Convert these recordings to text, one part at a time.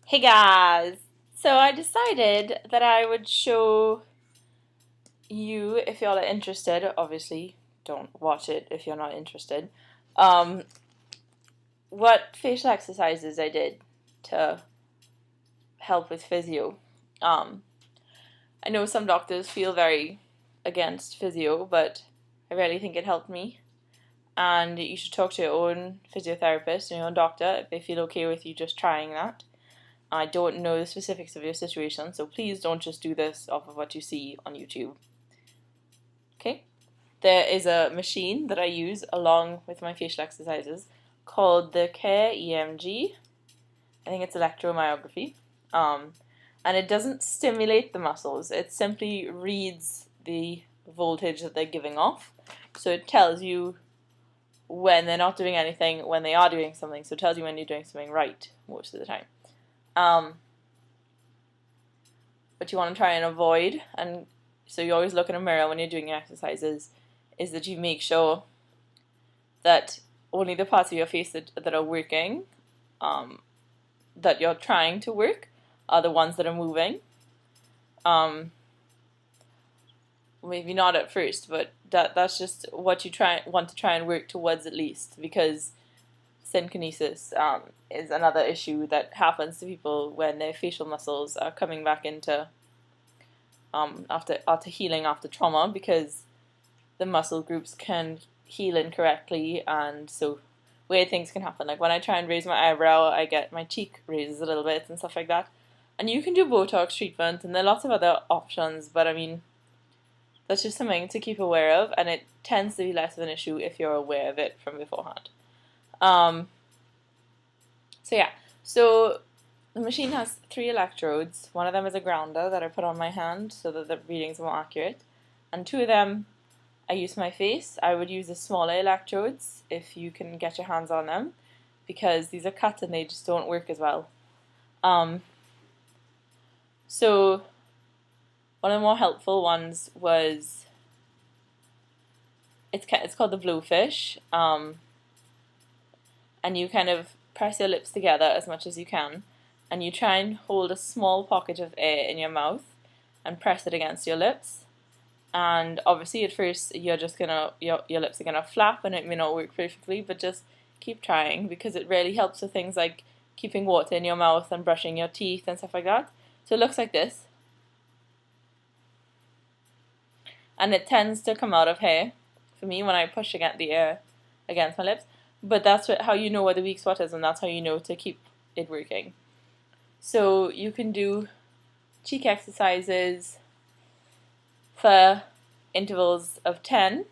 Hey guys! So I decided that I would show you, if y'all are interested, obviously don't watch it if you're not interested, what facial exercises I did to help with physio. I know some doctors feel very against physio, but I really think it helped me. And you should talk to your own physiotherapist and your own doctor if they feel okay with you just trying that. I don't know the specifics of your situation, so please don't just do this off of what you see on YouTube. Okay? There is a machine that I use along with my facial exercises called the CARE EMG. I think it's electromyography. And it doesn't stimulate the muscles, it simply reads the voltage that they're giving off. So it tells you when they're not doing anything, when they are doing something. So it tells you when you're doing something right most of the time. What you want to try and avoid, and so you always look in a mirror when you're doing your exercises, is that you make sure that only the parts of your face that are working, that you're trying to work, are the ones that are moving. Maybe not at first, but that's just what you want to try and work towards at least, because synkinesis is another issue that happens to people when their facial muscles are coming back into after healing after trauma, because the muscle groups can heal incorrectly, and so weird things can happen. Like when I try and raise my eyebrow, I get my cheek raises a little bit and stuff like that. And you can do Botox treatment, and there are lots of other options, but I mean, that's just something to keep aware of, and it tends to be less of an issue if you're aware of it from beforehand. So the machine has 3 electrodes. One of them is a grounder that I put on my hand so that the readings are more accurate, and 2 of them I use my face. I would use the smaller electrodes if you can get your hands on them, because these are cut and they just don't work as well. So one of the more helpful ones was, it's called the blowfish, and you kind of press your lips together as much as you can, and you try and hold a small pocket of air in your mouth and press it against your lips. And obviously at first you're just gonna, your lips are gonna flap and it may not work perfectly, but just keep trying, because it really helps with things like keeping water in your mouth and brushing your teeth and stuff like that. So it looks like this, and it tends to come out of hair for me when I push against the air against my lips, but that's how you know where the weak spot is, and that's how you know to keep it working. So you can do cheek exercises for intervals of 10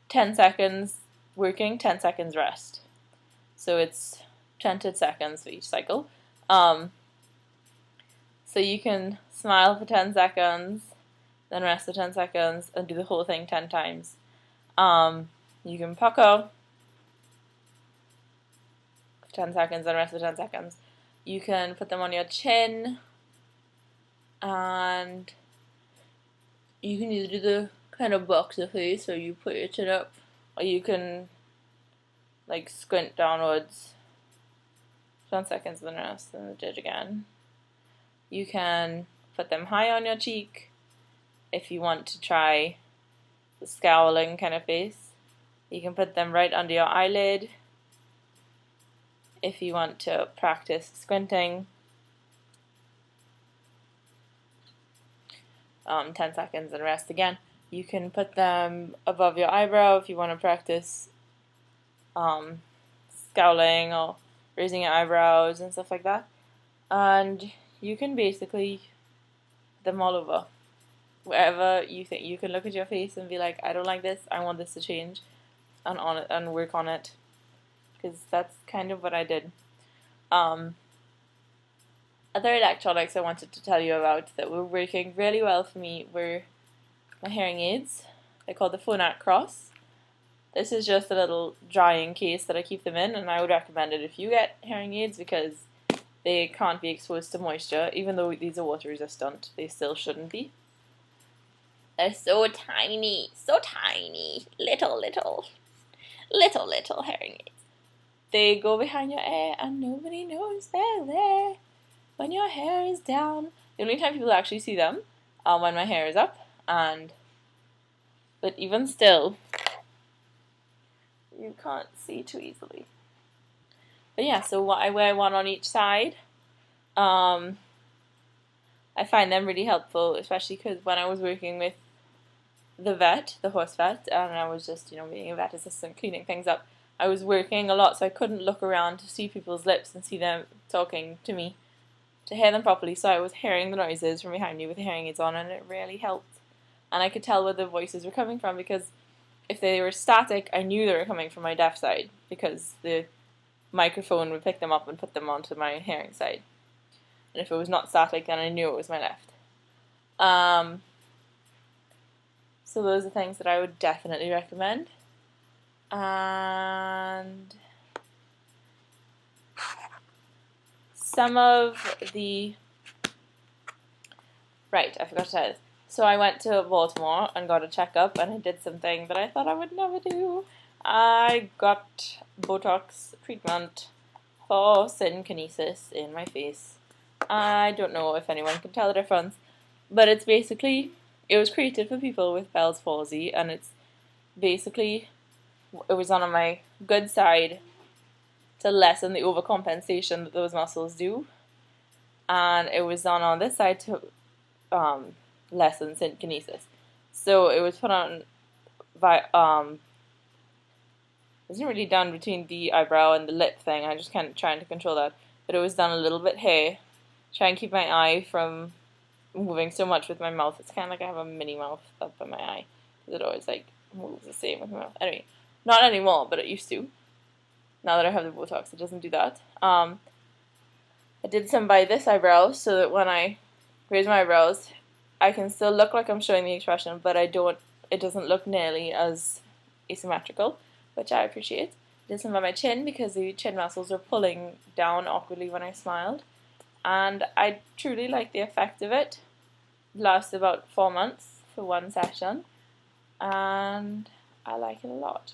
seconds working, 10 seconds rest. So it's 10 seconds for each cycle. So you can smile for 10 seconds, then rest for 10 seconds, and do the whole thing 10 times. You can pucker for 10 seconds and rest for 10 seconds. You can put them on your chin, and you can either do the kind of boxer face, so you put your chin up, or you can like squint downwards 10 seconds and then rest, and do it again. You can put them high on your cheek if you want to try the scowling kind of face. You can put them right under your eyelid if you want to practice squinting. 10 seconds and rest again. You can put them above your eyebrow if you want to practice scowling or raising your eyebrows and stuff like that. And you can basically put them all over. Wherever you think, you can look at your face and be like, I don't like this, I want this to change, and work on it, because that's kind of what I did. Other electronics I wanted to tell you about that were working really well for me were my hearing aids. They're called the Phonak Cross. This is just a little drying case that I keep them in, and I would recommend it if you get hearing aids, because they can't be exposed to moisture. Even though these are water resistant, they still shouldn't be. They're so tiny, little hearing aids. They go behind your ear and nobody knows they're there. when your hair is down. The only time people actually see them when my hair is up, but even still, you can't see too easily. But yeah, so I wear one on each side. I find them really helpful, especially because when I was working with the vet, the horse vet, and I was just, being a vet assistant, cleaning things up, I was working a lot, so I couldn't look around to see people's lips and see them talking to me, to hear them properly, so I was hearing the noises from behind me with the hearing aids on, and it really helped. And I could tell where the voices were coming from, because if they were static, I knew they were coming from my deaf side, because the microphone would pick them up and put them onto my hearing side. And if it was not static, then I knew it was my left. So those are things that I would definitely recommend. And some of the... Right, I forgot to tell you this. So I went to Baltimore and got a checkup, and I did something that I thought I would never do. I got Botox treatment for synkinesis in my face. I don't know if anyone can tell the difference, but it's basically, it was created for people with Bell's palsy, and it's basically, it was on my good side to lessen the overcompensation that those muscles do, and it was on this side to lessen synkinesis. So it was put on by it wasn't really done between the eyebrow and the lip thing. I just kind of trying to control that, but it was done a little bit here, try and keep my eye from moving so much with my mouth. It's kind of like I have a mini mouth up by my eye, because it always like moves the same with my mouth. Anyway, not anymore, but it used to. Now that I have the Botox, it doesn't do that. I did some by this eyebrow, so that when I raise my eyebrows, I can still look like I'm showing the expression, but it doesn't look nearly as asymmetrical, which I appreciate. I did some by my chin, because the chin muscles were pulling down awkwardly when I smiled, and I truly like the effect of it. It lasted about 4 months for one session, and I like it a lot.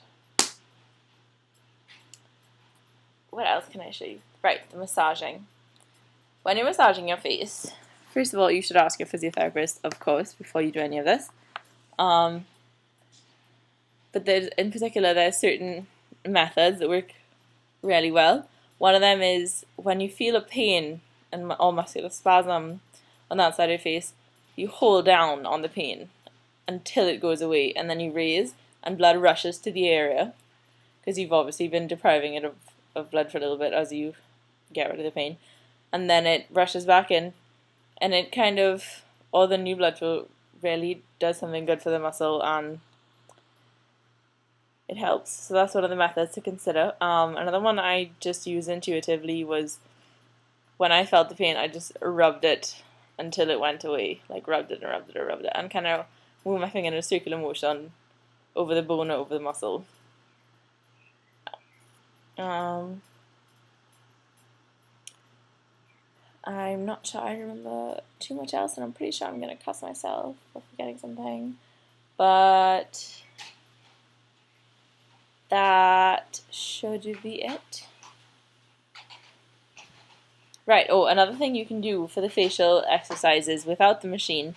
What else can I show you? Right, the massaging. When you're massaging your face, first of all, you should ask your physiotherapist, of course, before you do any of this. But in particular, there's certain methods that work really well. One of them is when you feel a pain or muscular spasm on that side of your face, you hold down on the pain until it goes away, and then you raise, and blood rushes to the area, because you've obviously been depriving it of blood for a little bit as you get rid of the pain, and then it rushes back in, and it kind of, all the new blood flow really does something good for the muscle, and it helps. So that's one of the methods to consider. Another one I just used intuitively was when I felt the pain, I just rubbed it until it went away. Like rubbed it and rubbed it and rubbed it, and kind of moved my finger in a circular motion over the bone or over the muscle. I'm not sure I remember too much else, and I'm pretty sure I'm going to cuss myself for forgetting something. But that should be it. Right, oh, another thing you can do for the facial exercises without the machine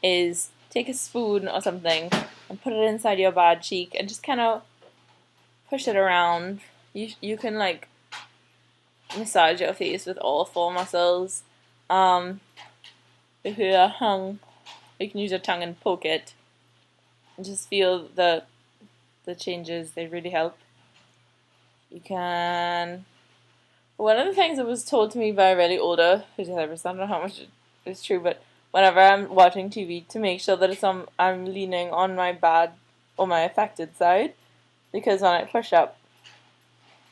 is take a spoon or something and put it inside your bad cheek and just kind of push it around. You can like massage your face with all 4 muscles. If you're hung, you can use your tongue and poke it and just feel the changes. They really help. You can... One of the things that was told to me by a really older physiotherapist, I don't know how much is true, but whenever I'm watching TV, to make sure that I'm leaning on my bad or my affected side, because when I push up,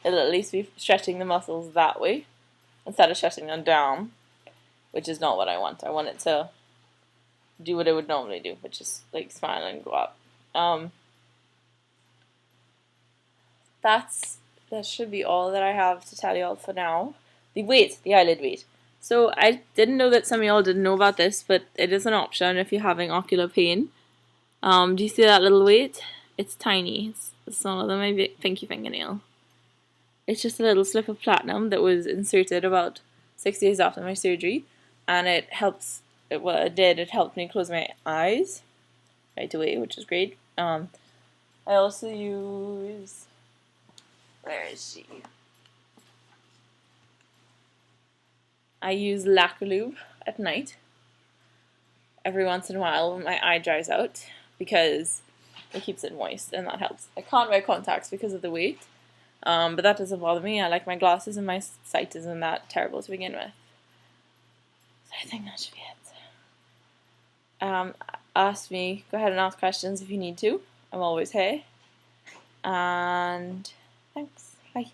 it'll at least be stretching the muscles that way instead of shutting them down, which is not what I want. I want it to do what it would normally do, which is like smile and go up. That should be all that I have to tell you all for now. The eyelid weight. So I didn't know that some of y'all didn't know about this, but it is an option if you're having ocular pain. Do you see that little weight? It's tiny. It's smaller than my pinky fingernail. It's just a little slip of platinum that was inserted about 6 days after my surgery, and it helps. It helped me close my eyes right away, which is great. I also use, where is she? I use Lacquer at night every once in a while when my eye dries out, because it keeps it moist, and that helps. I can't wear contacts because of the weight, but that doesn't bother me. I like my glasses, and my sight isn't that terrible to begin with. So I think that should be it. Ask me, go ahead and ask questions if you need to. I'm always here. And thanks. Bye.